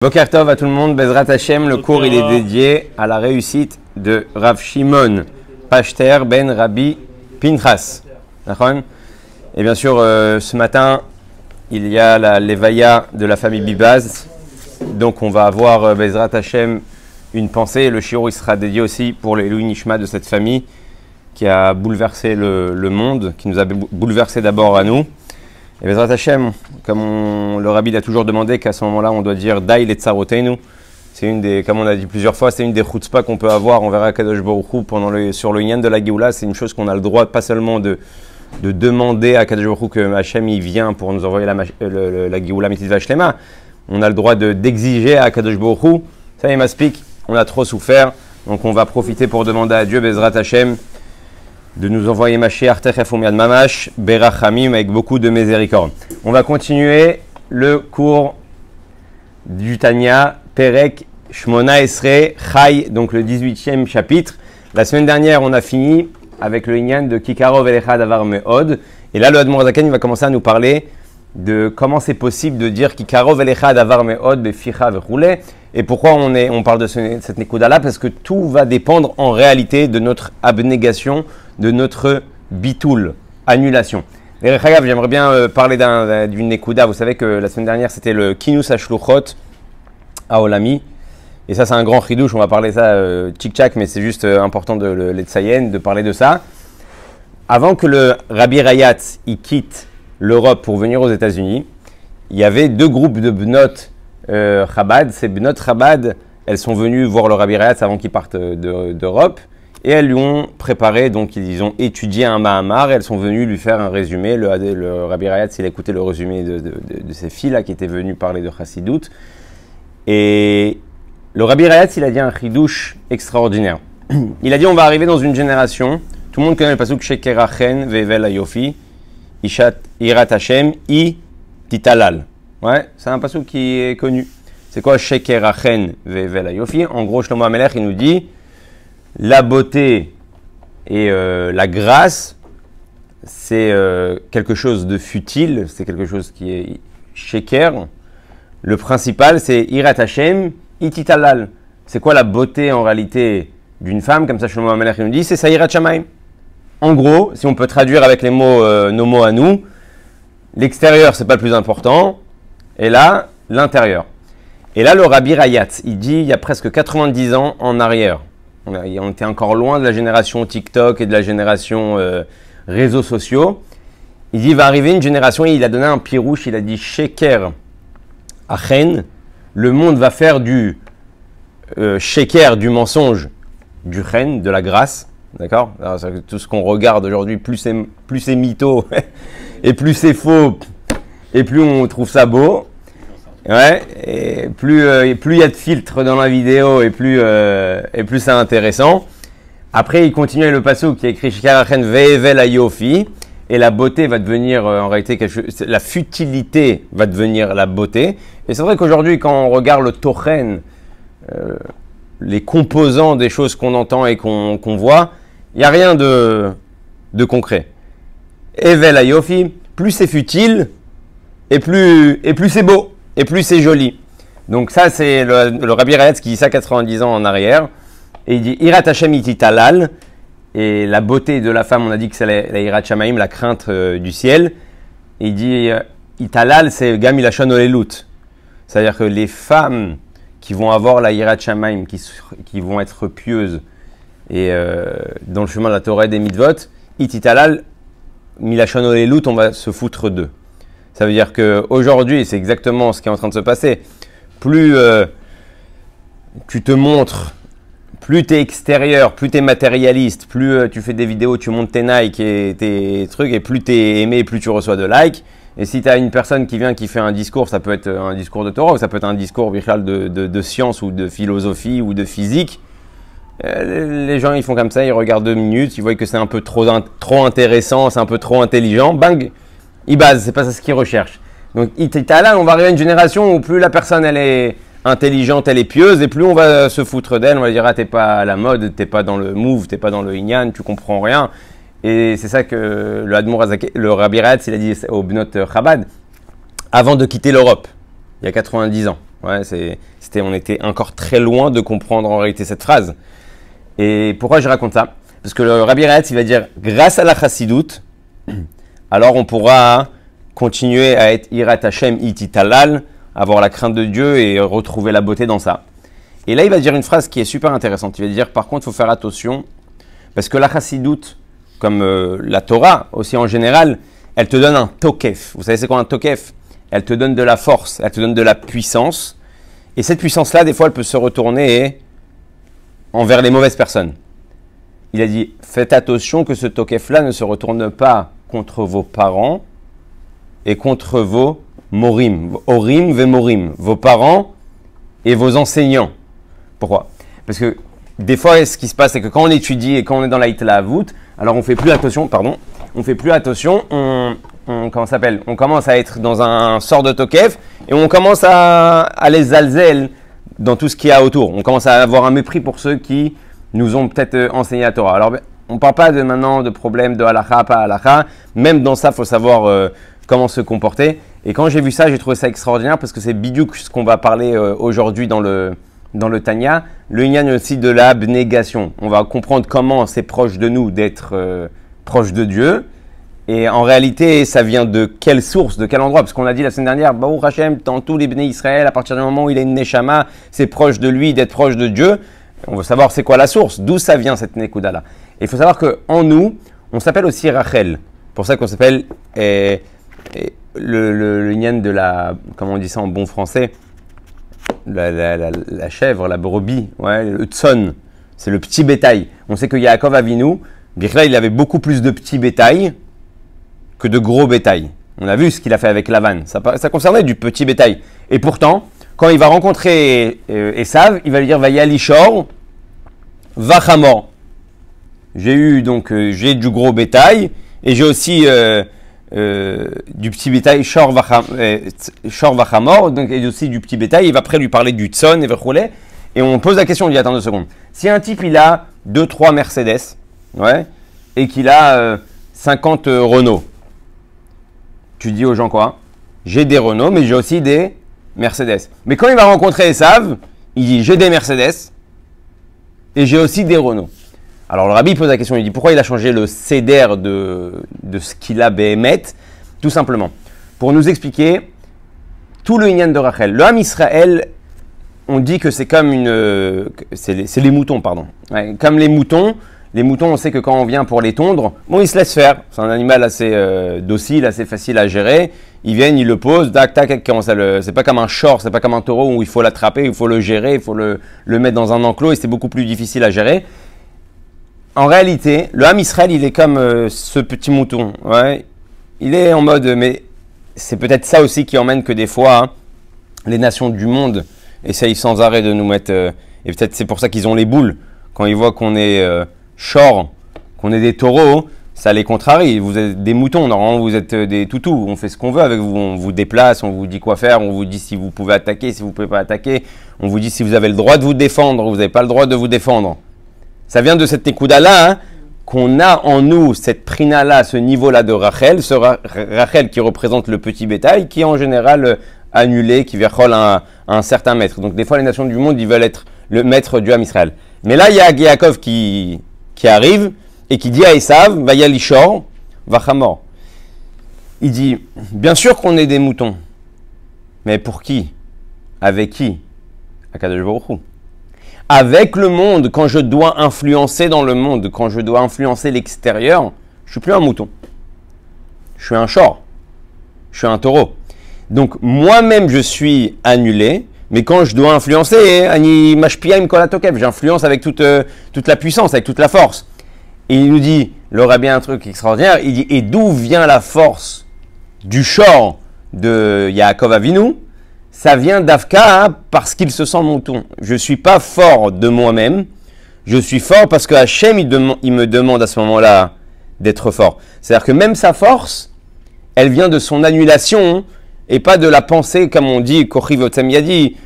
Boker Tov à tout le monde, Bezrat Hashem, le cours il est dédié à la réussite de Rav Shimon Pachter ben Rabbi Pinchas. Et bien sûr, ce matin, il y a la Levaya de la famille Bibaz. Donc on va avoir Bezrat Hashem une pensée. Le shiur il sera dédié aussi pour les Louis Nishma de cette famille qui a bouleversé le monde, qui nous a bouleversé d'abord à nous. Et Bezrat Hashem, comme le Rabbi l'a toujours demandé, qu'à ce moment-là, on doit dire Daï le tsaroteinu. C'est une des, comme on l'a dit plusieurs fois, c'est une des chutzpah qu'on peut avoir envers Kadosh Baruch Hu sur le Inyan de la Géoula. C'est une chose qu'on a le droit, pas seulement de demander à Kadosh Baruch Hu que Hashem il vient pour nous envoyer la Géoula Mitzvah Shlema. On a le droit d'exiger à Kadosh Baruch Hu. Ça y est, m'explique, on a trop souffert, donc on va profiter pour demander à Dieu, Bezrat Hashem, de nous envoyer Mashiach Techef Umiad Mamash, Berachamim, avec beaucoup de miséricorde. On va continuer le cours du Tanya, Perek Shmona Esrei Chai, donc le 18e chapitre. La semaine dernière, on a fini avec le Inyan de Kikarov Elechad Avar Meod. Et là, le Admor Zaken va commencer à nous parler de comment c'est possible de dire Kikarov Elechad Avar Meod, Beficha Vechoule. Et pourquoi on parle de cette Nekuda-là? Parce que tout va dépendre en réalité de notre abnégation, de notre bitoul, annulation. Et j'aimerais bien parler d'une Nekuda. Vous savez que la semaine dernière, c'était le Kinus HaShluchot à Olami. Et ça, c'est un grand chidouche. On va parler ça tchik-tchak, mais c'est juste important de le tsayen, de parler de ça. Avant que le Rabbi Rayat il quitte l'Europe pour venir aux États-Unis, il y avait deux groupes de Bnot Chabad. Ces Bnot Chabad, elles sont venues voir le Rabbi Rayat avant qu'il parte d'Europe. Et elles lui ont préparé, donc ils ont étudié un Mahamar et elles sont venues lui faire un résumé. Le Rabbi Rayat, il a écouté le résumé de ces filles-là qui étaient venues parler de Chassidut. Et le Rabbi Rayat, il a dit un chidouche extraordinaire. Il a dit, on va arriver dans une génération, tout le monde connaît le pasuk Shekerachen vevel ayofi, Ishat Irat Hashem, I Titalal. Ouais, c'est un pasuk qui est connu. C'est quoi Shekerachen vevel ayofi? En gros, Shlomo HaMelech, il nous dit, la beauté et la grâce, c'est quelque chose de futile, c'est quelque chose qui est sheker. Le principal, c'est Irat Hashem, Ititalal. C'est quoi la beauté en réalité d'une femme? Comme ça, Shlomo HaMelech nous dit, c'est ça Irat Shamayim. En gros, si on peut traduire avec les mots, nos mots à nous, l'extérieur, c'est pas le plus important, et là, l'intérieur. Et là, le Rabbi Rayat, il dit, il y a presque 90 ans en arrière, on était encore loin de la génération TikTok et de la génération réseaux sociaux. Il dit, il va arriver une génération, et il a donné un pirouche, il a dit, Sheker Achen, le monde va faire du Sheker, du mensonge, du Chen, de la grâce. D'accord? Tout ce qu'on regarde aujourd'hui, plus c'est mytho, et plus c'est faux, et plus on trouve ça beau. Ouais, et plus il y a de filtres dans la vidéo et plus c'est intéressant. Après, il continue le passouk qui est écrit Shekerachen ve'evel ayofi, et la beauté va devenir en réalité la futilité va devenir la beauté. Et c'est vrai qu'aujourd'hui, quand on regarde le tochen, les composants des choses qu'on entend et qu'on voit, il n'y a rien de concret. Evel ayofi, plus c'est futile et plus c'est beau. Et plus c'est joli. Donc ça, c'est le Rabbi Rayat qui dit ça 90 ans en arrière. Et il dit Irat Hashem ititalal. Et la beauté de la femme, on a dit que c'est la Irat Shamaim, la crainte du ciel. Et il dit Italal, c'est Gam Ilashon Olelut. C'est-à-dire que les femmes qui vont avoir la Irat Shamaim, qui vont être pieuses et dans le chemin de la Torah et des Mitvot, Ititalal, Milashon Olelut, on va se foutre d'eux. Ça veut dire qu'aujourd'hui, c'est exactement ce qui est en train de se passer. Plus tu te montres, plus tu es extérieur, plus tu es matérialiste, plus tu fais des vidéos, tu montes tes Nike et tes trucs, et plus tu es aimé, plus tu reçois de likes. Et si tu as une personne qui vient, qui fait un discours, ça peut être un discours de Torah, ou ça peut être un discours de science, ou de philosophie, ou de physique. Les gens, ils font comme ça, ils regardent 2 minutes, ils voient que c'est un peu trop intéressant, c'est un peu trop intelligent, bang, ils basent, c'est pas ça ce qu'ils recherchent. Donc, là, on va arriver à une génération où plus la personne, elle est intelligente, elle est pieuse, et plus on va se foutre d'elle, on va dire, ah, t'es pas à la mode, t'es pas dans le move, t'es pas dans le inyan, tu comprends rien. Et c'est ça que le Rabbi Rayat, il a dit au Bnot Chabad, avant de quitter l'Europe, il y a 90 ans. Ouais, on était encore très loin de comprendre en réalité cette phrase. Et pourquoi je raconte ça? Parce que le Rabbi Eretz, il va dire, grâce à la chassidoute, alors on pourra continuer à être Irat Hashem ititalal, avoir la crainte de Dieu et retrouver la beauté dans ça. Et là, il va dire une phrase qui est super intéressante. Il va dire, par contre, il faut faire attention, parce que la chassidoute, comme la Torah aussi en général, elle te donne un tokef. Vous savez c'est quoi un tokef? Elle te donne de la force, elle te donne de la puissance. Et cette puissance-là, des fois, elle peut se retourner envers les mauvaises personnes. Il a dit, faites attention que ce tokef-là ne se retourne pas contre vos parents et contre vos morim, orim ve morim, vos parents et vos enseignants. Pourquoi? Parce que des fois, ce qui se passe, c'est que quand on étudie et quand on est dans la Hitlaavout, alors on fait plus attention, comment ça s'appelle? On commence à être dans un sort de tokef et on commence à les zalzel dans tout ce qu'il y a autour. On commence à avoir un mépris pour ceux qui nous ont peut-être enseigné la Torah. Alors, on ne parle pas maintenant de problèmes de halakha, pas halakha. Même dans ça, il faut savoir comment se comporter. Et quand j'ai vu ça, j'ai trouvé ça extraordinaire parce que c'est bidiouk ce qu'on va parler aujourd'hui dans le Tanya. Le Inyan aussi de l'abnégation. On va comprendre comment c'est proche de nous d'être proche de Dieu. Et en réalité, ça vient de quelle source, de quel endroit? Parce qu'on a dit la semaine dernière, Baruch Hashem, dans tous les Bnei Israël, à partir du moment où il est une Neshama, c'est proche de lui d'être proche de Dieu. On veut savoir c'est quoi la source, d'où ça vient cette Nekuda-là. Et il faut savoir qu'en nous, on s'appelle aussi Rachel. Pour ça qu'on s'appelle le Inyan de la, comment on dit ça en bon français, la chèvre, la brebis, ouais, le tson, c'est le petit bétail. On sait que Yaakov Avinu, Birla, il avait beaucoup plus de petits bétail que de gros bétail. On a vu ce qu'il a fait avec Lavan. Ça concernait du petit bétail. Et pourtant, quand il va rencontrer Esav, il va lui dire Vayalishor, Vachamor. J'ai du gros bétail et j'ai aussi du petit bétail, Shor Vachamor, donc et aussi du petit bétail. Il va après lui parler du Tson et Vachoulet. Et on pose la question, on dit attends 2 secondes. Si un type il a 2-3 Mercedes, ouais, et qu'il a 50 Renault, tu dis aux gens quoi? J'ai des Renault, mais j'ai aussi des Mercedes. Mais quand il va rencontrer Esav, il dit j'ai des Mercedes et j'ai aussi des Renault. Alors le rabbi pose la question, il dit pourquoi il a changé le céder de ce qu'il a Béhémet? Tout simplement, pour nous expliquer tout le Inyan de Rachel. Le Ham Israël, on dit que c'est comme c'est les moutons, pardon. Ouais, comme les moutons, on sait que quand on vient pour les tondre, bon, ils se laissent faire. C'est un animal assez docile, assez facile à gérer. Ils viennent, ils le posent, tac, tac, c'est pas comme un short, c'est pas comme un taureau où il faut l'attraper, il faut le gérer, il faut le mettre dans un enclos et c'est beaucoup plus difficile à gérer. En réalité, le Ham Israël, il est comme ce petit mouton. Ouais. Il est en mode, mais c'est peut-être ça aussi qui emmène que des fois, hein, les nations du monde essayent sans arrêt de nous mettre, et peut-être c'est pour ça qu'ils ont les boules. Quand ils voient qu'on est short, qu'on est des taureaux, ça les contrarie. Vous êtes des moutons, normalement vous êtes des toutous. On fait ce qu'on veut avec vous, on vous déplace, on vous dit quoi faire, on vous dit si vous pouvez attaquer, si vous ne pouvez pas attaquer, on vous dit si vous avez le droit de vous défendre, vous n'avez pas le droit de vous défendre. Ça vient de cette Nekuda-là, hein, qu'on a en nous, cette prina-là, ce niveau-là de Rachel, ce Rachel qui représente le petit bétail, qui est en général annulé, qui verchol à un certain maître. Donc des fois les nations du monde, ils veulent être le maître du Ham Israël. Mais là, il y a Yaakov qui arrive et qui dit à Esav, Vayalishor, Vachamor. Il dit, bien sûr qu'on est des moutons, mais pour qui? Avec qui? Akadosh Baruch Hu. Avec le monde, quand je dois influencer dans le monde, quand je dois influencer l'extérieur, je suis plus un mouton. Je suis un short. Je suis un taureau. Donc moi-même, je suis annulé, mais quand je dois influencer, Ani Mashpiaim Kolatokef, j'influence avec toute la puissance, avec toute la force. Et il nous dit, il aura bien un truc extraordinaire, il dit, et d'où vient la force du short de Yaakov Avinu? Ça vient d'Afka, hein, parce qu'il se sent mouton. Je ne suis pas fort de moi-même. Je suis fort parce que Hachem, il me demande à ce moment-là d'être fort. C'est-à-dire que même sa force, elle vient de son annulation et pas de la pensée, comme on dit, Kochiv Otsem Yadi.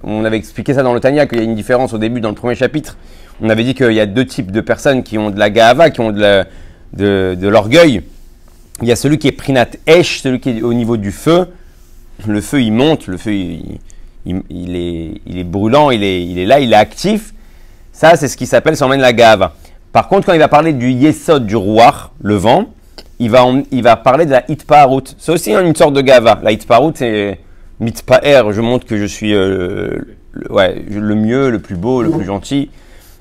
On avait expliqué ça dans le Tanya, qu'il y a une différence au début, dans le premier chapitre. On avait dit qu'il y a 2 types de personnes qui ont de la Gahava, qui ont de l'orgueil. Il y a celui qui est Prinat Esh, celui qui est au niveau du feu. le feu il monte, le feu il est brûlant, il est là, il est actif. Ça, c'est ce qui s'appelle, ça emmène la gava. Par contre, quand il va parler du yesod, du ruach, le vent, il va parler de la hitpaarut. C'est aussi une sorte de gava. La hitpaarut, c'est mitpaer, je montre que je suis le mieux, le plus beau, le plus gentil.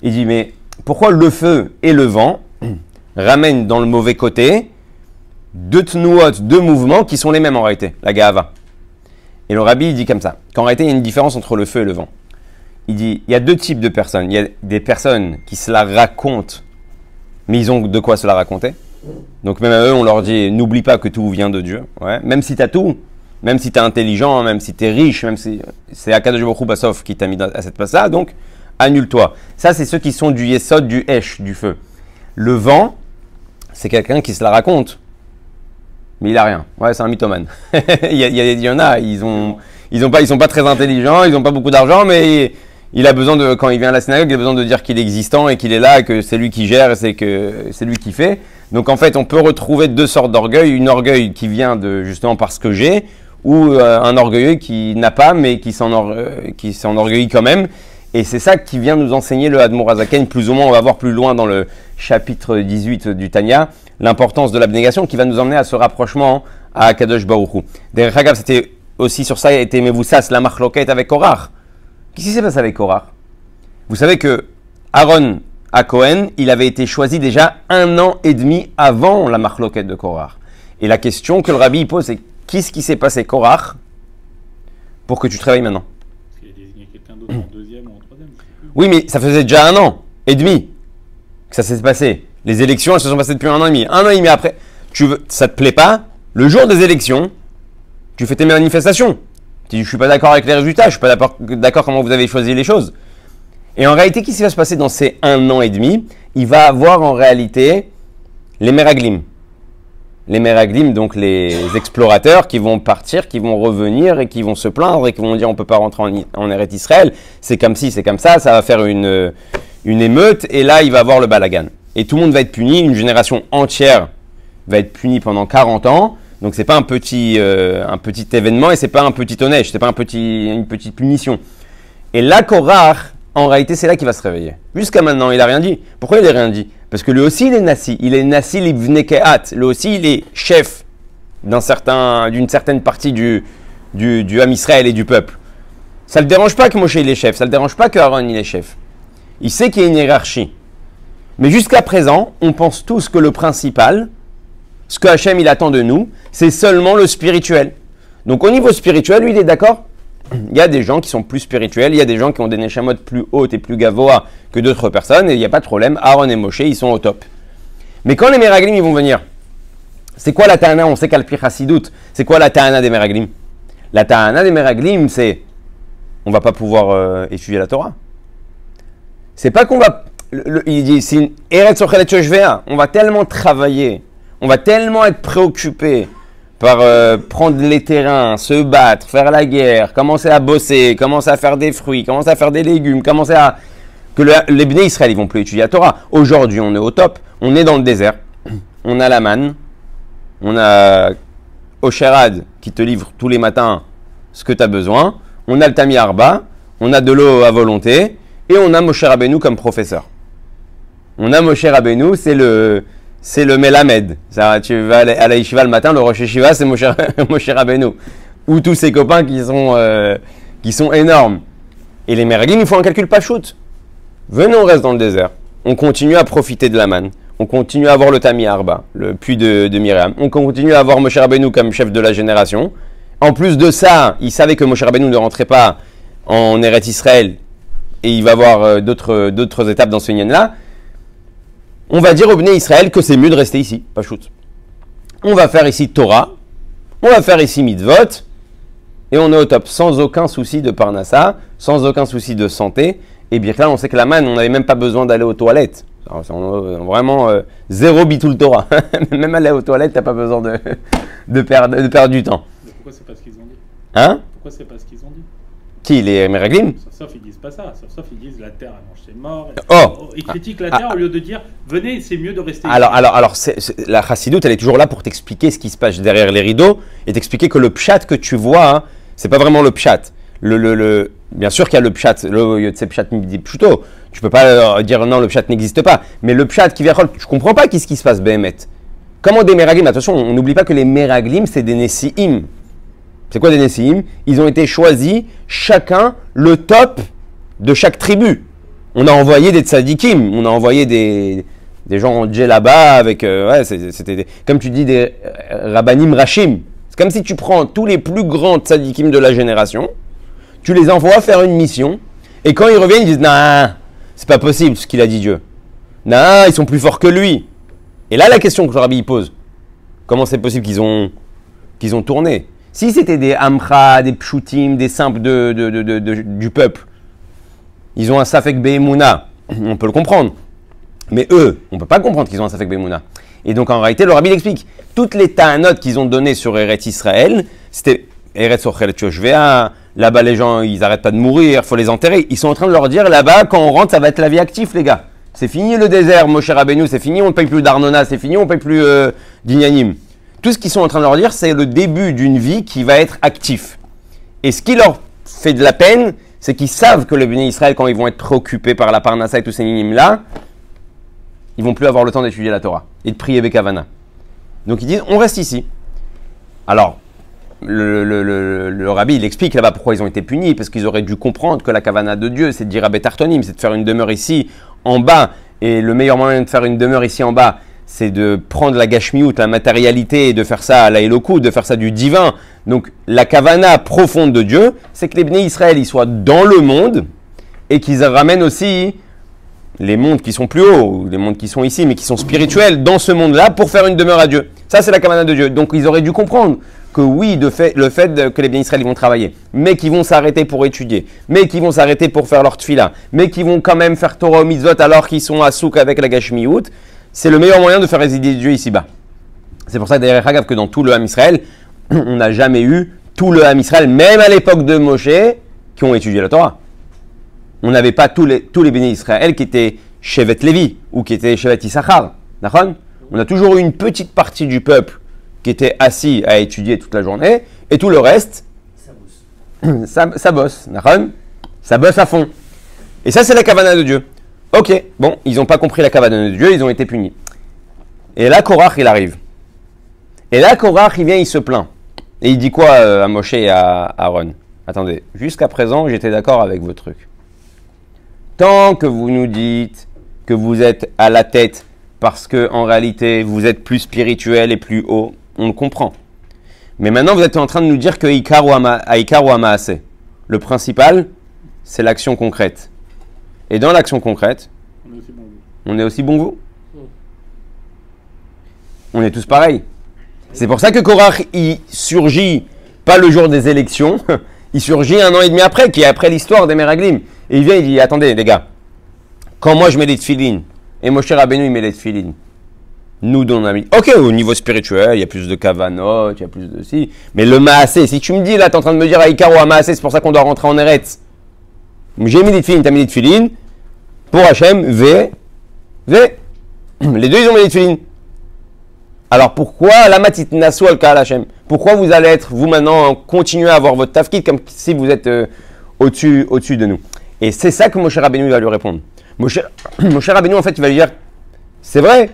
Il dit, mais pourquoi le feu et le vent ramènent dans le mauvais côté deux tnuot, deux mouvements qui sont les mêmes en réalité, la gava. Et le rabbi il dit comme ça, qu'en réalité il y a une différence entre le feu et le vent. Il dit, il y a deux types de personnes. Il y a des personnes qui se la racontent, mais ils ont de quoi se la raconter. Donc même à eux, on leur dit, n'oublie pas que tout vient de Dieu. Ouais. Même si tu as tout, même si tu es intelligent, même si tu es riche, même si c'est Akadosh Baruch Hu Bassof qui t'a mis à cette place-là, donc annule-toi. Ça, c'est ceux qui sont du yesod, du esh, du feu. Le vent, c'est quelqu'un qui se la raconte, mais il a rien. Ouais, c'est un mythomane. il y en a, ils sont pas très intelligents, ils n'ont pas beaucoup d'argent, mais il a besoin de, quand il vient à la synagogue, il a besoin de dire qu'il est existant et qu'il est là, et que c'est lui qui gère, et c'est lui qui fait. Donc en fait, on peut retrouver deux sortes d'orgueil. Une orgueil qui vient de justement parce que j'ai, ou un orgueilleux qui n'a pas, mais qui s'enorgueillit quand même. Et c'est ça qui vient nous enseigner le Admor Hazaken. Plus ou moins, on va voir plus loin dans le chapitre 18 du Tanya, l'importance de l'abnégation qui va nous emmener à ce rapprochement à Kadosh Baruch Hu. Derech Hagav, c'était aussi sur ça, il a été Mevoussas, la Machloket avec Korach. Qu'est-ce qui s'est passé avec Korach? Vous savez que Aaron à Cohen, il avait été choisi déjà 1 an et demi avant la Machloket de Korach. Et la question que le Rabbi pose, c'est qu'est-ce qui s'est passé Korach pour que tu te réveilles maintenant? Parce qu'il a désigné quelqu'un d'autre en deuxième ou en troisième. Oui, mais ça faisait déjà 1 an et demi que ça s'est passé. Les élections, elles se sont passées depuis 1 an et demi. 1 an et demi après, ça te plaît pas? Le jour des élections, tu fais tes manifestations. Tu dis, je suis pas d'accord avec les résultats, je suis pas d'accord comment vous avez choisi les choses. Et en réalité, qu'est-ce qui va se passer dans ces 1 an et demi? Il va avoir en réalité les Meraglim. Les Meraglim, donc les explorateurs qui vont partir, qui vont revenir et qui vont se plaindre et qui vont dire on peut pas rentrer en Eretz Israël, c'est comme ci, c'est comme ça va faire une émeute et là il va avoir le balagan. Et tout le monde va être puni, une génération entière va être punie pendant 40 ans. Donc c'est pas un petit événement et c'est pas un petit onesh, c'est pas une petite punition. Et là, Korach, en réalité, c'est là qu'il va se réveiller. Jusqu'à maintenant, il a rien dit. Pourquoi il n'a rien dit? Parce que lui aussi, il est Nassi. Il est Nassi l'Ibvnei Kehat. Lui aussi, il est chef d'une certaine partie du Ham Israël et du peuple. Ça ne le dérange pas que Moshe il est chef. Ça ne le dérange pas que Aaron il est chef. Il sait qu'il y a une hiérarchie. Mais jusqu'à présent, on pense tous que le principal, ce que Hachem il attend de nous, c'est seulement le spirituel. Donc au niveau spirituel, lui, il est d'accord. Il y a des gens qui sont plus spirituels, il y a des gens qui ont des neshamot plus hautes et plus gavoa que d'autres personnes, et il n'y a pas de problème. Aaron et Moshe, ils sont au top. Mais quand les Meraglim, ils vont venir, c'est quoi la ta'ana? On sait qu'à l'Pir Hasidut, c'est quoi la ta'ana des Meraglim? La ta'ana des Meraglim, c'est on va pas pouvoir étudier la Torah. C'est pas qu'on va... il dit, c'est une Eretz Ochelet Shoshvea. On va tellement travailler, on va tellement être préoccupé par prendre les terrains, se battre, faire la guerre, commencer à bosser, commencer à faire des fruits, commencer à faire des légumes, que les Bnei Israël, ils vont plus étudier la Torah. Aujourd'hui, on est au top, on est dans le désert, on a la manne, on a Osherad qui te livre tous les matins ce que tu as besoin, on a le Tami Arba, on a de l'eau à volonté, et on a Moshe Rabbeinu comme professeur. On a Moshe Rabbeinu, c'est le Melamed. Ça, tu vas à la Yeshiva le matin, le Rosh Yeshiva, c'est Moshe Rabbeinu. Ou tous ses copains qui sont énormes. Et les Meraglim, il faut un calcul pas shoot. Venons, on reste dans le désert. On continue à profiter de la manne. On continue à avoir le Tami Arba, le puits de Myriam. On continue à avoir Moshe Rabbeinu comme chef de la génération. En plus de ça, il savait que Moshe Rabbeinu ne rentrait pas en Eretz Israël. Et il va avoir d'autres étapes dans ce lien-là. On va dire au Bnei Israël que c'est mieux de rester ici, pas shoot. On va faire ici Torah, on va faire ici Mitzvot, et on est au top, sans aucun souci de Parnassa, sans aucun souci de santé. Et bien là, on sait que la manne, on n'avait même pas besoin d'aller aux toilettes. Alors, vraiment zéro bitoul Torah. Même aller aux toilettes, t'as pas besoin de perdre du temps. Mais pourquoi c'est pas ce qu'ils ont dit? Hein? Pourquoi c'est pas ce qu'ils ont dit? Qui, les Meraglim? Sauf ils disent pas ça. Sauf ils disent la terre a mangé ses morts. Ils critiquent la terre au lieu de dire venez, c'est mieux de rester ici. Alors la chassidoute, elle est toujours là pour t'expliquer ce qui se passe derrière les rideaux et t'expliquer que le pshat que tu vois, hein, c'est pas vraiment le pshat. Bien sûr qu'il y a le pshat, le Yotse pshat midi pshuto. Tu peux pas dire non, le pshat n'existe pas. Mais le pshat qui vient, je comprends pas qu'est-ce qui se passe, Behemet. Comment des Meraglim? Attention, on n'oublie pas que les Meraglim, c'est des Nessi'im. C'est quoi des Nessi'im? Ils ont été choisis, chacun, le top de chaque tribu. On a envoyé des tzadikim, on a envoyé des gens en djellaba avec, c'était comme tu dis, des rabbanim rachim. C'est comme si tu prends tous les plus grands tzadikim de la génération, tu les envoies faire une mission, et quand ils reviennent, ils disent, nah, c'est pas possible ce qu'il a dit Dieu. Nah, ils sont plus forts que lui. Et là, la question que le rabbi pose, comment c'est possible qu'ils ont tourné? Si c'était des Amcha, des Pshutim, des simples du peuple, ils ont un Safek Be'emuna, on peut le comprendre. Mais eux, on ne peut pas comprendre qu'ils ont un Safek Be'emuna. Et donc en réalité, le rabbi l'explique. Toutes les ta'anot qu'ils ont données sur Eretz Israël, c'était Eretz Ochel Tioshvea, là-bas les gens, ils n'arrêtent pas de mourir, il faut les enterrer. Ils sont en train de leur dire, là-bas, quand on rentre, ça va être la vie active, les gars. C'est fini le désert, Moshe Rabbeinu, c'est fini, on ne paye plus d'Arnona, c'est fini, on ne paye plus d'Inyanim. Tout ce qu'ils sont en train de leur dire, c'est le début d'une vie qui va être actif. Et ce qui leur fait de la peine, c'est qu'ils savent que les bénis Israël, quand ils vont être occupés par la Parnassa et tous ces minimes-là, ils vont plus avoir le temps d'étudier la Torah et de prier Bekavana. Donc ils disent, on reste ici. Alors, le rabbi, il explique là-bas pourquoi ils ont été punis, parce qu'ils auraient dû comprendre que la Kavana de Dieu, c'est de dire à Betartonim, c'est de faire une demeure ici, en bas, et le meilleur moyen de faire une demeure ici en bas, c'est de prendre la gashmiout, la matérialité, et de faire ça à la Eloku, de faire ça du divin. Donc la kavana profonde de Dieu, c'est que les Bnei Israël ils soient dans le monde et qu'ils ramènent aussi les mondes qui sont plus hauts, les mondes qui sont ici, mais qui sont spirituels, dans ce monde-là pour faire une demeure à Dieu. Ça, c'est la kavana de Dieu. Donc ils auraient dû comprendre que oui, le fait que les Bnei Israël ils vont travailler, mais qu'ils vont s'arrêter pour étudier, mais qu'ils vont s'arrêter pour faire leur tfila, mais qu'ils vont quand même faire Torah au mitzvot alors qu'ils sont à souk avec la gashmiout, c'est le meilleur moyen de faire résider Dieu ici-bas. C'est pour ça d'ailleurs que dans tout le Ham Israël, on n'a jamais eu tout le Ham Israël, même à l'époque de Moshe, qui ont étudié la Torah. On n'avait pas tous les bénis Israël qui étaient Shevet Lévi ou qui étaient Shevet Issachar. D'accord? On a toujours eu une petite partie du peuple qui était assis à étudier toute la journée et tout le reste, ça bosse. D'accord? Ça bosse à fond. Et ça, c'est la kavana de Dieu. Ok, bon, ils n'ont pas compris la kavana de Dieu, ils ont été punis. Et là, Korach, il arrive. Et là, Korach, il vient, il se plaint. Et il dit quoi à Moshe et à Aaron? Attendez, jusqu'à présent, j'étais d'accord avec vos trucs. Tant que vous nous dites que vous êtes à la tête parce que en réalité, vous êtes plus spirituel et plus haut, on le comprend. Mais maintenant, vous êtes en train de nous dire que Ikar ou Amaase. Le principal, c'est l'action concrète. Et dans l'action concrète, on est aussi bon que vous. On est tous pareils. C'est pour ça que Korach, il surgit pas le jour des élections, il surgit 1 an et demi après, qui est après l'histoire des Meraglim. Et il vient, il dit, attendez les gars, quand moi je mets les tefilines, et Moshe Rabbeinu il met les tefilines, nous donnons un... Ok, au niveau spirituel, il y a plus de kavanot, il y a plus de... Si. Mais le maasé, si tu me dis, là, tu es en train de me dire à Ikar ou à maasé, c'est pour ça qu'on doit rentrer en Eretz. J'ai mis des tefilines, tu as mis des tefilines. Pour Hachem, V. Les deux, ils ont mis des tefilines. Alors pourquoi la matit nasu al kahal Hachem? Pourquoi vous allez être, vous maintenant, continuer à avoir votre tafkid comme si vous êtes au-dessus de nous? Et c'est ça que Moshe Rabbeinu va lui répondre. Moshe Rabbeinu, en fait, il va lui dire, c'est vrai,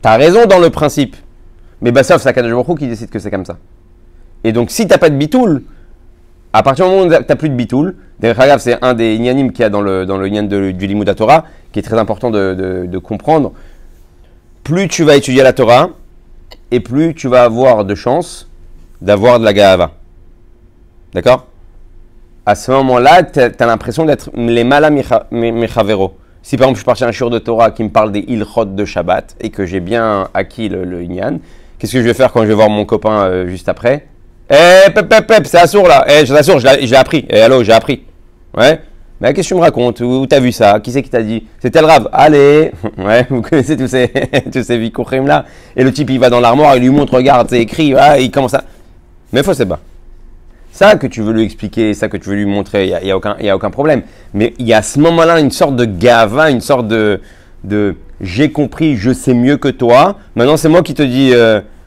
t'as raison dans le principe, mais sauf c'est Akadosh Baruch Hu qui décide que c'est comme ça. Et donc, si t'as pas de bitoul, à partir du moment où t'as plus de bitoul, d'ailleurs, c'est un des inyanim qu'il y a dans le inyan du Limud Torah, qui est très important de comprendre. Plus tu vas étudier la Torah, et plus tu vas avoir de chances d'avoir de la Gahava. D'accord? À ce moment-là, tu as l'impression d'être les mala mechavero. Si par exemple je partais à un shiur de Torah qui me parle des ilchot de Shabbat et que j'ai bien acquis le inyan, qu'est-ce que je vais faire quand je vais voir mon copain juste après? Pep, c'est assour là. Je t'assure, j'ai appris. Allô, j'ai appris. Ouais. Mais qu'est-ce que tu me racontes? Où t'as vu ça? Qui c'est qui t'a dit? C'est tel rave. Allez. Ouais, vous connaissez tous ces vikouchim là. Et le type, il va dans l'armoire, il lui montre, regarde, c'est écrit, il commence à... Mais faut c'est bas. ça que tu veux lui expliquer, ça que tu veux lui montrer, il n'y a aucun problème. Mais il y a à ce moment-là une sorte de gava, une sorte de j'ai compris, je sais mieux que toi. Maintenant, c'est moi qui te dis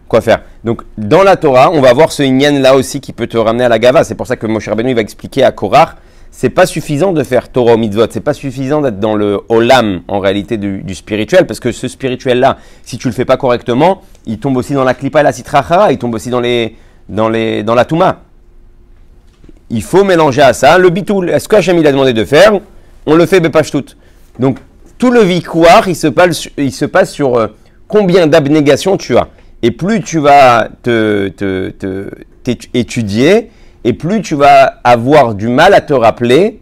quoi faire. Donc, dans la Torah, on va voir ce inyan là aussi qui peut te ramener à la gava. C'est pour ça que Moshe Rabbeinu il va expliquer à Korach, c'est pas suffisant de faire Torah ou mitzvot, c'est pas suffisant d'être dans le olam en réalité du spirituel, parce que ce spirituel là, si tu le fais pas correctement, il tombe aussi dans la klipa et la sitrachara, il tombe aussi dans la touma. Il faut mélanger à ça le bitoul. Est-ce que Hachem il a demandé de faire? On le fait bepashtout. Donc tout le vikouar, il se passe sur combien d'abnégation tu as. Et plus tu vas étudier, et plus tu vas avoir du mal à te rappeler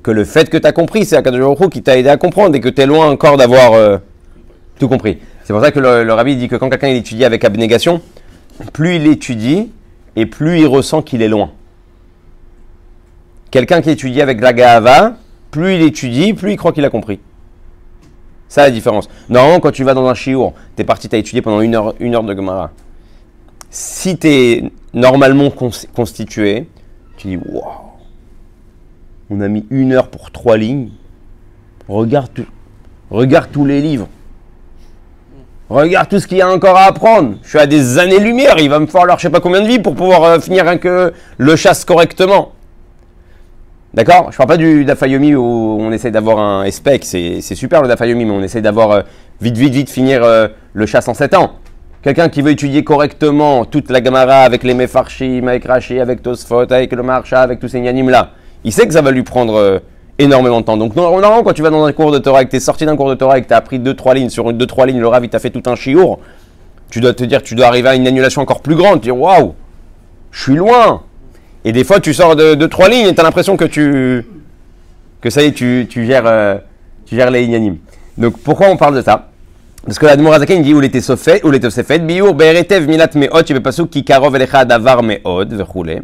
que le fait que tu as compris, c'est Akadosh Baruch Hu qui t'a aidé à comprendre et que tu es loin encore d'avoir tout compris. C'est pour ça que le rabbi dit que quand quelqu'un étudie avec abnégation, plus il étudie et plus il ressent qu'il est loin. Quelqu'un qui étudie avec la gahava, plus il étudie, plus il croit qu'il a compris. Ça la différence. Normalement, quand tu vas dans un shiur, tu es parti, tu as étudié pendant une heure de Gemara. Si tu es normalement constitué, tu dis waouh, on a mis 1 heure pour 3 lignes. Regarde tous les livres. Regarde tout ce qu'il y a encore à apprendre. Je suis à des années-lumière. Il va me falloir je sais pas combien de vies pour pouvoir finir un que le chasse correctement. D'accord? Je parle pas du Dafayomi où on essaie d'avoir un spec. C'est super le Dafayomi, mais on essaie d'avoir vite finir le chasse en 7 ans. Quelqu'un qui veut étudier correctement toute la Gemara avec les Mefarshim, avec Rashi, avec Tosfot, avec le Marsha, avec tous ces Nyanim là, il sait que ça va lui prendre énormément de temps. Donc normalement, quand tu vas dans un cours de Torah, que tu es sorti d'un cours de Torah et que tu as appris 2-3 lignes, sur 2-3 lignes, le Rav il t'a fait tout un chiour, tu dois te dire, tu dois arriver à une annulation encore plus grande. Tu dis waouh, je suis loin. Et des fois, tu sors de 3 lignes et tu as l'impression que ça y est, tu gères les Inyanim. Donc pourquoi on parle de ça? Parce que l'Admor Hazaken dit où les Tosefet, biur be'eretev milat me'od, shebepasuk ki karov elecha davar me'od, vechule.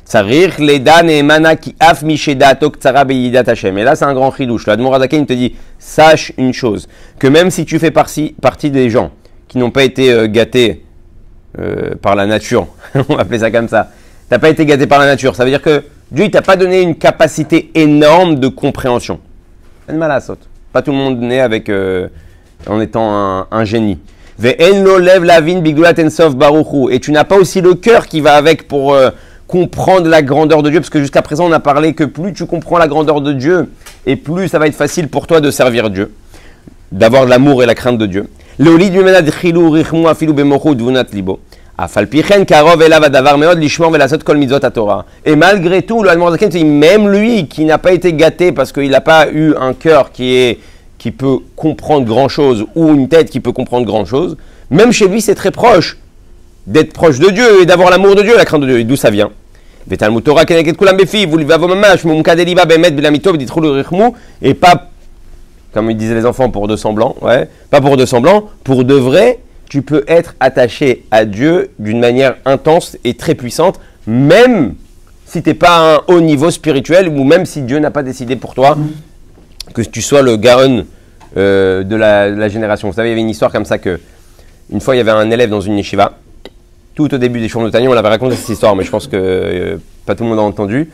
Tsarir leda ne'emana ki af mishedato ktsara beyidat Hashem. Et là, c'est un grand chidouche. L'Admor Hazaken te dit, sache une chose, que même si tu fais partie des gens qui n'ont pas été gâtés par la nature, on va appeler ça comme ça, tu n'as pas été gâté par la nature, ça veut dire que Dieu ne t'a pas donné une capacité énorme de compréhension. Pas tout le monde naît avec... en étant un génie. Et tu n'as pas aussi le cœur qui va avec pour comprendre la grandeur de Dieu, parce que jusqu'à présent on a parlé que plus tu comprends la grandeur de Dieu, et plus ça va être facile pour toi de servir Dieu, d'avoir l'amour et la crainte de Dieu. Et malgré tout, le Admor Hazaken dit, même lui qui n'a pas été gâté parce qu'il n'a pas eu un cœur qui peut comprendre grand chose, ou une tête qui peut comprendre grand chose, même chez lui c'est très proche d'être proche de Dieu et d'avoir l'amour de Dieu, la crainte de Dieu. Et d'où ça vient? Et pas, comme ils disaient les enfants, pour de semblant, pas pour de semblant, pour de vrai, tu peux être attaché à Dieu d'une manière intense et très puissante, même si tu n'es pas à un haut niveau spirituel, ou même si Dieu n'a pas décidé pour toi que tu sois le Gaon de la génération. Vous savez, il y avait une histoire comme ça que, une fois, il y avait un élève dans une yeshiva. Tout au début des Shiurim de Tanya, on l'avait raconté cette histoire, mais je pense que pas tout le monde a entendu.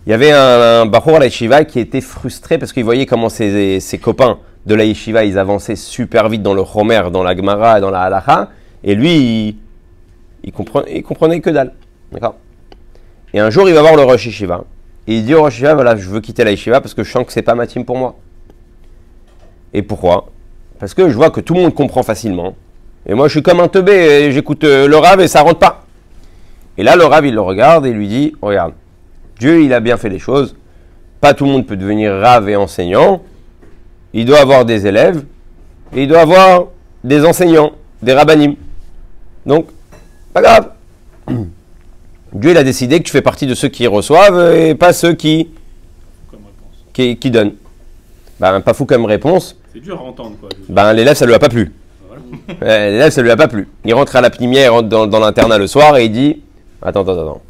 Il y avait un Bachour à la yeshiva qui était frustré parce qu'il voyait comment ses copains de la yeshiva, ils avançaient super vite dans le Chomer, dans la Gemara, dans la Halacha, et lui, il comprenait que dalle. D'accord? Et un jour, il va voir le Rosh Yeshiva. Et il dit au Rosh Yeshiva, voilà, je veux quitter la Yeshiva parce que je sens que c'est pas ma team pour moi. Et pourquoi? Parce que je vois que tout le monde comprend facilement. Et moi, je suis comme un teubé, et j'écoute le Rav et ça rentre pas. Et là, le Rav, il le regarde et lui dit, regarde, Dieu, il a bien fait les choses. Pas tout le monde peut devenir Rav et enseignant. Il doit avoir des élèves et il doit avoir des enseignants, des rabbanim. Donc, pas grave. Dieu, il a décidé que tu fais partie de ceux qui reçoivent et pas ceux qui donnent. Ben, pas fou comme réponse. C'est dur à entendre, quoi. Ben, l'élève, ça lui a pas plu. Voilà. L'élève, ça lui a pas plu. Il rentre à la pnimière, il rentre dans l'internat le soir et il dit, attends.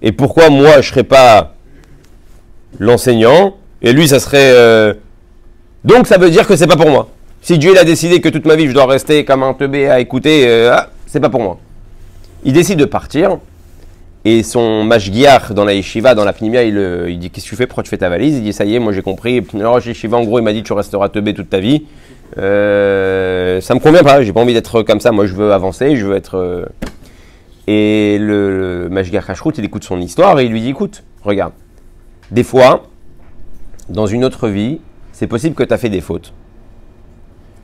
Et pourquoi moi, je serais pas l'enseignant et lui, ça serait... Donc, ça veut dire que c'est pas pour moi. Si Dieu, il a décidé que toute ma vie, je dois rester comme un teubé à écouter, c'est pas pour moi. Il décide de partir Et son mashgiach dans la yeshiva, dans la pnimia, il dit qu'est-ce que tu fais, pourquoi tu fais ta valise? Il dit ça y est, moi j'ai compris. Alors yeshiva en gros il m'a dit tu resteras teubé toute ta vie. Ça me convient pas, j'ai pas envie d'être comme ça, moi je veux avancer, je veux être... Et le mashgiach Kashrut, il écoute son histoire et il lui dit écoute, regarde, des fois, dans une autre vie, c'est possible que tu as fait des fautes.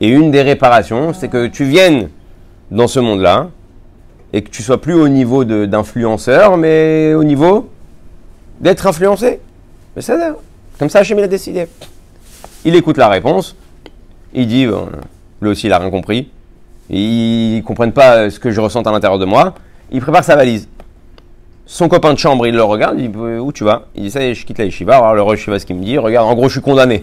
Et une des réparations, c'est que tu viennes dans ce monde-là et que tu sois plus au niveau d'influenceur, mais au niveau d'être influencé. Mais ça, comme ça, Hachem il a décidé. Il écoute la réponse, il dit, lui aussi il n'a rien compris, ils ne comprennent pas ce que je ressens à l'intérieur de moi, il prépare sa valise. Son copain de chambre, il le regarde, il dit, où tu vas? Il dit, ça y est, je quitte la yeshiva. Alors le yeshiva, ce qu'il me dit, regarde, en gros, je suis condamné.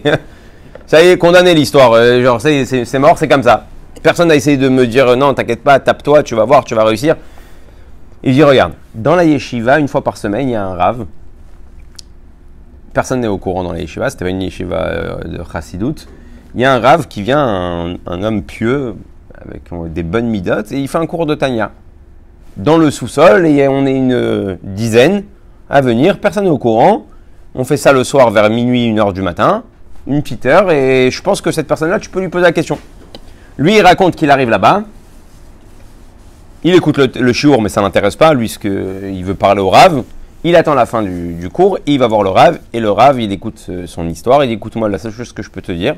Ça y est, condamné l'histoire, genre c'est mort, c'est comme ça. Personne n'a essayé de me dire, non, t'inquiète pas, tape-toi, tu vas voir, tu vas réussir. Il dit, regarde, dans la yeshiva, une fois par semaine, il y a un rav. Personne n'est au courant dans la yeshiva, c'était pas une yeshiva de Chassidut. Il y a un rav qui vient, un homme pieux, avec des bonnes midotes, et il fait un cours de Tanya. Dans le sous-sol, et on est une dizaine à venir, personne n'est au courant. On fait ça le soir vers minuit, 1h du matin, une petite heure, et je pense que cette personne-là, tu peux lui poser la question. Lui, il raconte qu'il arrive là-bas, il écoute le shiur, mais ça ne l'intéresse pas, lui, il veut parler au Rav, il attend la fin du cours, il va voir le Rav, et le Rav, il écoute son histoire, il dit, écoute-moi, la seule chose que je peux te dire,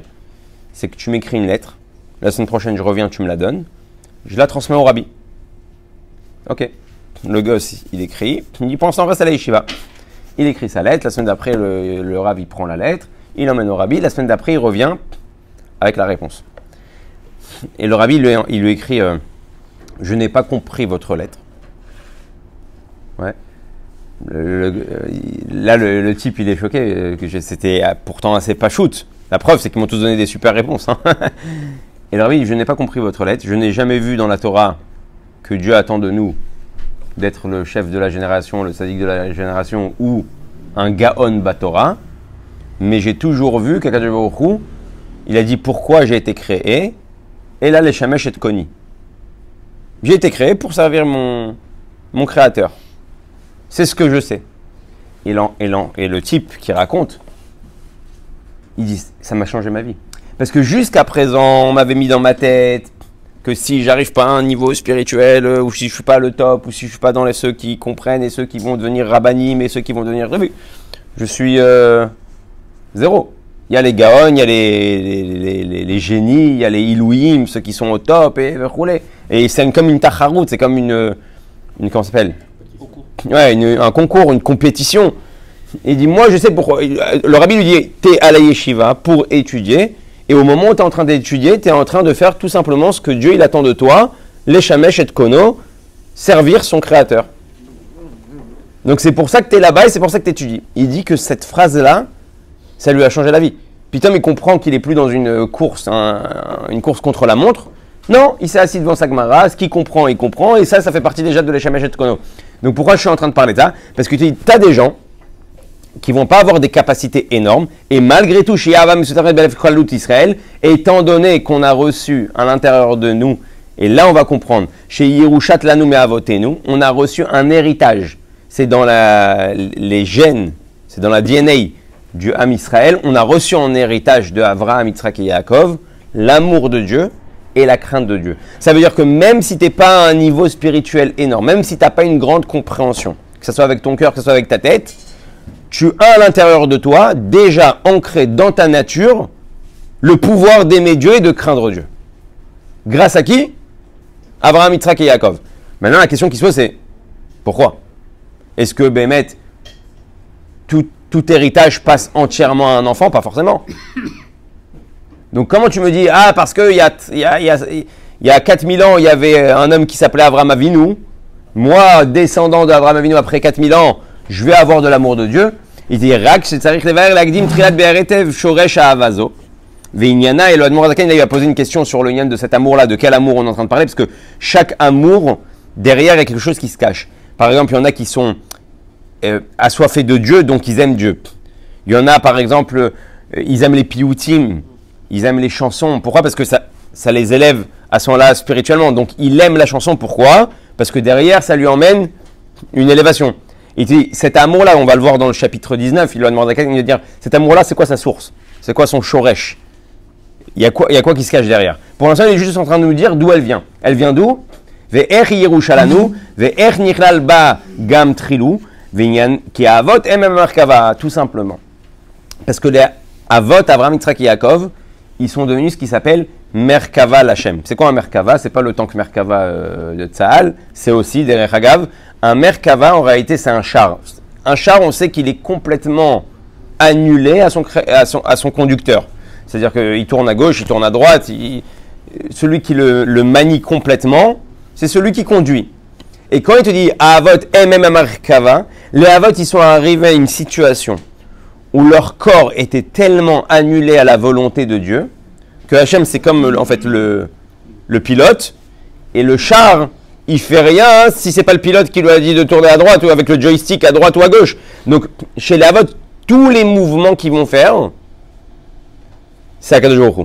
c'est que tu m'écris une lettre, la semaine prochaine, je reviens, tu me la donnes, je la transmets au Rabbi. Ok. Le gosse, il écrit, il dit, pour l'instant, reste à la yeshiva. Il écrit sa lettre, la semaine d'après, le Rav, il prend la lettre, il l'emmène au Rabbi, la semaine d'après, il revient avec la réponse. Et le Rabbi, il lui écrit, je n'ai pas compris votre lettre. Ouais. Là, le type, il est choqué, c'était pourtant assez pas shoot. La preuve, c'est qu'ils m'ont tous donné des super réponses. Hein. Et le Rabbi dit, je n'ai pas compris votre lettre, je n'ai jamais vu dans la Torah que Dieu attend de nous d'être le chef de la génération, le sadique de la génération ou un Gaon Batora, mais j'ai toujours vu qu'Akadosh Baruch Hu, il a dit pourquoi j'ai été créé, et là les Shamesh et Koni. J'ai été créé pour servir mon créateur. C'est ce que je sais. Et le type qui raconte, il dit ça m'a changé ma vie. Parce que jusqu'à présent, on m'avait mis dans ma tête que si j'arrive pas à un niveau spirituel, ou si je suis pas le top, ou si je suis pas dans ceux qui comprennent et ceux qui vont devenir rabbanim et ceux qui vont devenir rébus, je suis zéro. Il y a les gaons, il y a les génies, il y a les ilouim, ceux qui sont au top et rouler. Et c'est comme une tacharout, c'est comme une comment ça s'appelle? Ouais, un concours, une compétition. Il dit moi je sais pourquoi. Le rabbi lui dit t'es à la yeshiva pour étudier. Et au moment où tu es en train d'étudier, tu es en train de faire tout simplement ce que Dieu il attend de toi, les Shamesh et Kono, servir son créateur. Donc c'est pour ça que tu es là-bas et c'est pour ça que tu étudies. Il dit que cette phrase-là, ça lui a changé la vie. Puis Tom, il comprend qu'il n'est plus dans une course, une course contre la montre. Non, il s'est assis devant sa Gemara, ce qu'il comprend, il comprend, et ça fait partie déjà de les Shamesh et Kono. Donc pourquoi je suis en train de parler de ça? Parce que tu as des gens qui vont pas avoir des capacités énormes, et malgré tout, chez Yavam Israël, étant donné qu'on a reçu à l'intérieur de nous, et là on va comprendre, chez Yerushat Lanu Me'avotenu, on a reçu un héritage. C'est dans les gènes, c'est dans la DNA du Ham Israël, on a reçu en héritage de Avraham, Yitzhak et Yaakov, l'amour de Dieu et la crainte de Dieu. Ça veut dire que même si tu n'es pas à un niveau spirituel énorme, même si tu n'as pas une grande compréhension, que ce soit avec ton cœur, que ce soit avec ta tête, tu as à l'intérieur de toi, déjà ancré dans ta nature, le pouvoir d'aimer Dieu et de craindre Dieu. Grâce à qui? Abraham, Yitzhak et Yaakov. Maintenant, la question qui se pose, c'est pourquoi? Est-ce que, Bémet, tout héritage passe entièrement à un enfant? Pas forcément. Donc, comment tu me dis, parce qu'il y a 4000 ans, il y avait un homme qui s'appelait Abraham Avinu. Moi, descendant d'Abraham Avinu après 4000 ans, je vais avoir de l'amour de Dieu. Il dit Rak, c'est-à-dire l'agdim trilat be'aretev shoresh ha'avazo. Veinyana, et le Admor Zaken, il lui a posé une question sur le nyan de cet amour-là, de quel amour on est en train de parler, parce que chaque amour, derrière, il y a quelque chose qui se cache. Par exemple, il y en a qui sont assoiffés de Dieu, donc ils aiment Dieu. Il y en a, par exemple, ils aiment les piyutim, ils aiment les chansons. Pourquoi? Parce que ça les élève à ce moment-là spirituellement. Donc, il aime la chanson. Pourquoi? Parce que derrière, ça lui emmène une élévation. Il te dit, cet amour-là, on va le voir dans le chapitre 19, il lui a demandé à quelqu'un, il va dire, cet amour-là, c'est quoi sa source? C'est quoi son shoresh? Il y a quoi qui se cache derrière? Pour l'instant, il est juste en train de nous dire d'où elle vient. Elle vient d'où? Ve'er Yerushalanu, ve'er nichlal ba gam trilou, ve'inyan ki avot emem merkava, tout simplement. Parce que les avot, Abraham, Yitzhak et Yaakov, ils sont devenus ce qui s'appelle Merkava Lachem. C'est quoi un Merkava? C'est pas le tank Merkava de Tzahal, c'est aussi des Rechagav. Un Merkava, en réalité, c'est un char. Un char, on sait qu'il est complètement annulé à son conducteur. C'est-à-dire qu'il tourne à gauche, il tourne à droite. Celui qui le manie complètement, c'est celui qui conduit. Et quand il te dit Avot emem Merkava, les Avot, ils sont arrivés à une situation où leur corps était tellement annulé à la volonté de Dieu, que Hachem, c'est comme en fait le pilote, et le char, il fait rien si c'est pas le pilote qui lui a dit de tourner à droite ou avec le joystick à droite ou à gauche. Donc chez les Avot, tous les mouvements qu'ils vont faire, c'est Akadosh Baruch Hu.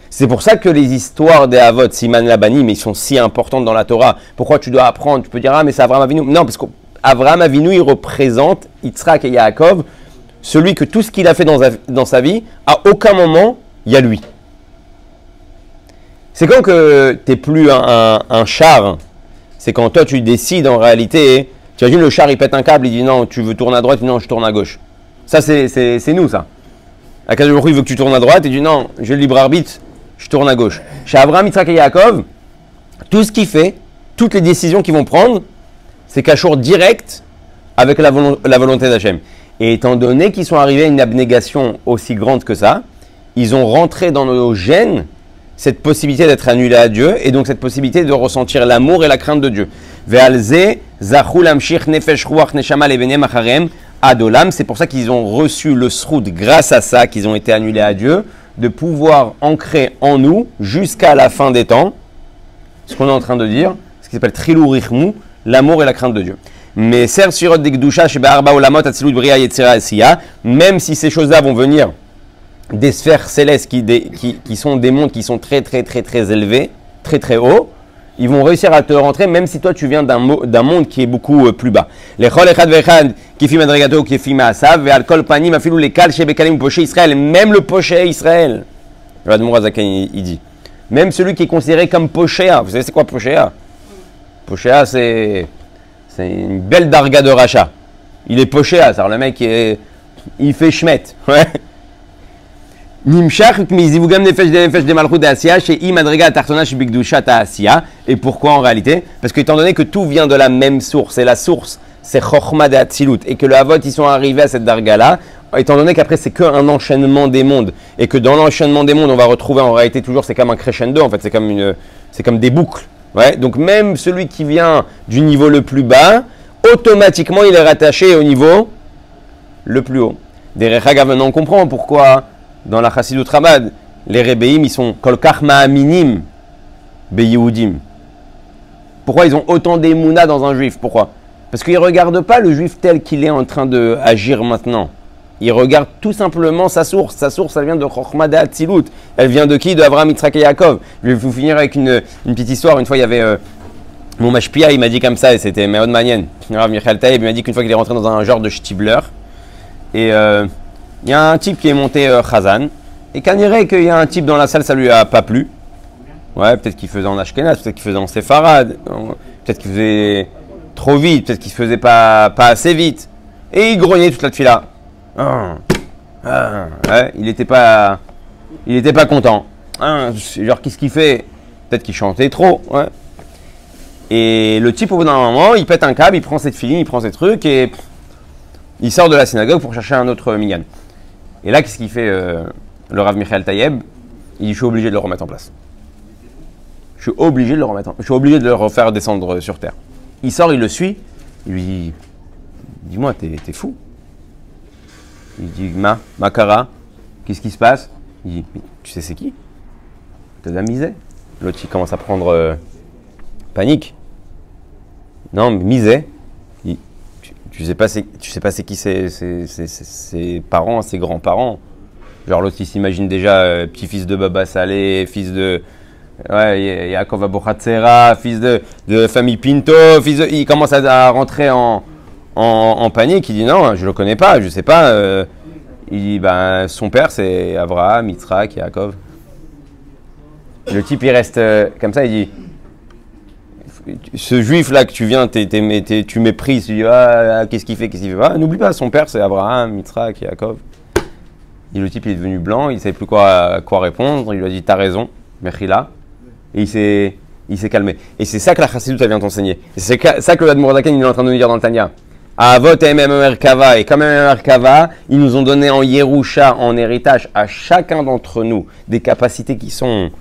C'est pour ça que les histoires des Avot, Siman Labani, mais ils sont si importantes dans la Torah. Pourquoi tu dois apprendre? Tu peux dire, ah mais c'est Avraham Avinu. Non, parce qu'Avraham Avinu, il représente Yitzhak et Yaakov, celui que tout ce qu'il a fait dans sa vie, à aucun moment, il y a lui. C'est quand que tu n'es plus un char, c'est quand toi tu décides en réalité, tu imagines le char il pète un câble, il dit non, tu veux tourner à droite, il dit non, je tourne à gauche. Ça c'est nous ça. Akadosh Baruch Hu, il veut que tu tournes à droite, il dit non, j'ai le libre arbitre, je tourne à gauche. Chez Abraham, Yitzhak et Yaakov, tout ce qu'il fait, toutes les décisions qu'ils vont prendre, c'est cachour direct avec la volonté d'Hachem. Et étant donné qu'ils sont arrivés à une abnégation aussi grande que ça, ils ont rentré dans nos gènes cette possibilité d'être annulés à Dieu et donc cette possibilité de ressentir l'amour et la crainte de Dieu. C'est pour ça qu'ils ont reçu le srout grâce à ça, qu'ils ont été annulés à Dieu, de pouvoir ancrer en nous jusqu'à la fin des temps ce qu'on est en train de dire, ce qui s'appelle Trilou Richmou, l'amour et la crainte de Dieu. Mais même si ces choses-là vont venir des sphères célestes qui sont des mondes qui sont très très très très élevés, très très hauts, ils vont réussir à te rentrer même si toi tu viens d'un monde qui est beaucoup plus bas. Même le poché Israël, il dit, même celui qui est considéré comme pochéa, vous savez c'est quoi pochéa? Pochéa c'est une belle darga de rachat. Il est pochéa, c'est-à-dire le mec il fait schmet. Ouais. Et pourquoi en réalité? Parce que étant donné que tout vient de la même source, et la source c'est Chochma de Hatzilut, et que le Havot ils sont arrivés à cette darga-là, étant donné qu'après c'est qu'un enchaînement des mondes, et que dans l'enchaînement des mondes on va retrouver en réalité toujours, c'est comme un crescendo, en fait c'est comme des boucles. Ouais, donc même celui qui vient du niveau le plus bas, automatiquement il est rattaché au niveau le plus haut. Des Rechagav, maintenant on comprend pourquoi dans la Chassidut Chabad, les Rebbeim ils sont kolkach ma'aminim beYehudim. Pourquoi ils ont autant d'émouna dans un juif? Pourquoi? Parce qu'ils ne regardent pas le juif tel qu'il est en train d'agir maintenant. Ils regardent tout simplement sa source. Sa source, elle vient de Chochma de Hatzilut. Elle vient de qui? De Avraham, Yitzhak et Yaakov. Je vais vous finir avec une petite histoire. Une fois, il y avait mon mashpia, il m'a dit comme ça, et c'était Meod Manien. Rav Michael Taïb, il m'a dit qu'une fois qu'il est rentré dans un genre de shtibler, et il y a un type qui est monté Chazan, et quand il dirait qu'il y a un type dans la salle, ça lui a pas plu. Ouais, peut-être qu'il faisait en Ashkenaz, peut-être qu'il faisait en Séfarad, peut-être qu'il faisait trop vite, peut-être qu'il se faisait pas assez vite. Et il grognait toute la fila. Ouais, il était pas content. Genre, qu'est-ce qu'il fait? Peut-être qu'il chantait trop. Ouais. Et le type, au bout d'un moment, il pète un câble, il prend cette filine, il prend ces trucs et il sort de la synagogue pour chercher un autre minyan. Et là, qu'est-ce qu'il fait le Rav Michael Taïeb? Il dit, je suis obligé de le remettre en place. Je suis obligé de le refaire descendre sur terre. Il sort, il le suit. Il lui dit, dis-moi, t'es fou? Il dit, Makara, qu'est-ce qui se passe? Il dit, mais tu sais c'est qui? T'as de la misère. L'autre, il commence à prendre panique. Non, mais misère. Tu sais pas c'est qui ses parents, ses grands-parents. Genre l'autre, il s'imagine déjà petit-fils de Baba Salé, fils de Yaakov Abochatzera, fils de famille Pinto, il commence à rentrer en en panique, il dit non, je le connais pas, je sais pas. Il dit ben, son père c'est Abraham, Yitzhak, Yaakov. Le type il reste comme ça, il dit ce juif là que tu viens, tu méprises, tu dis qu'est-ce qu'il fait pas. N'oublie pas, son père c'est Abraham, Yitzhak, Yaakov. Et le type il est devenu blanc, il ne savait plus quoi répondre, il lui a dit t'as raison, Mechila. Et il s'est calmé. Et c'est ça que la Chassidut vient t'enseigner. Et c'est ça que le Admor Zaken il est en train de nous dire dans le Tanya. Avot Merkava, et comme Merkava, ils nous ont donné en Yerusha, en héritage, à chacun d'entre nous, des capacités qui sont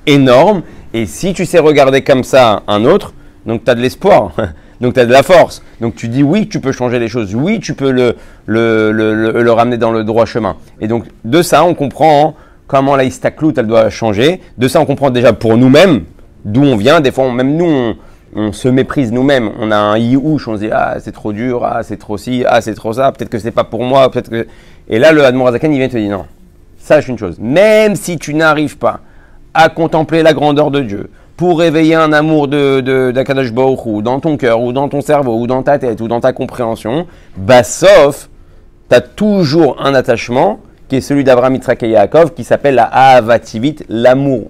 énormes. Et si tu sais regarder comme ça un autre, donc tu as de l'espoir, donc tu as de la force. Donc tu dis oui, tu peux changer les choses, oui, tu peux le ramener dans le droit chemin. Et donc de ça, on comprend comment la istaklout, elle doit changer. De ça, on comprend déjà pour nous-mêmes, d'où on vient. Des fois, même nous, on se méprise nous-mêmes. On a un yiouch, on se dit c'est trop dur, c'est trop ci, c'est trop ça, peut-être que c'est pas pour moi, peut-être que... Et là, le Admor Zaken, il vient te dire non, sache une chose, même si tu n'arrives pas à contempler la grandeur de Dieu, pour réveiller un amour d'Akadosh Baruch Hu dans ton cœur, ou dans ton cerveau, ou dans ta tête, ou dans ta compréhension, sauf, tu as toujours un attachement qui est celui d'Abraham, Yitzhak et Yaakov, qui s'appelle la Ahavat-Tivit, l'amour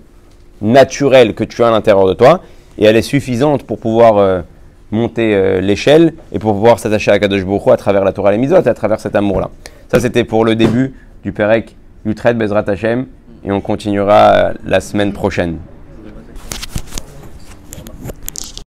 naturel que tu as à l'intérieur de toi, et elle est suffisante pour pouvoir monter l'échelle et pour pouvoir s'attacher à Akadosh Baruch Hu à travers la Torah et les Mitzvot, à travers cet amour-là. Ça, c'était pour le début du Perek Yutret Bezrat Hashem, et on continuera la semaine prochaine.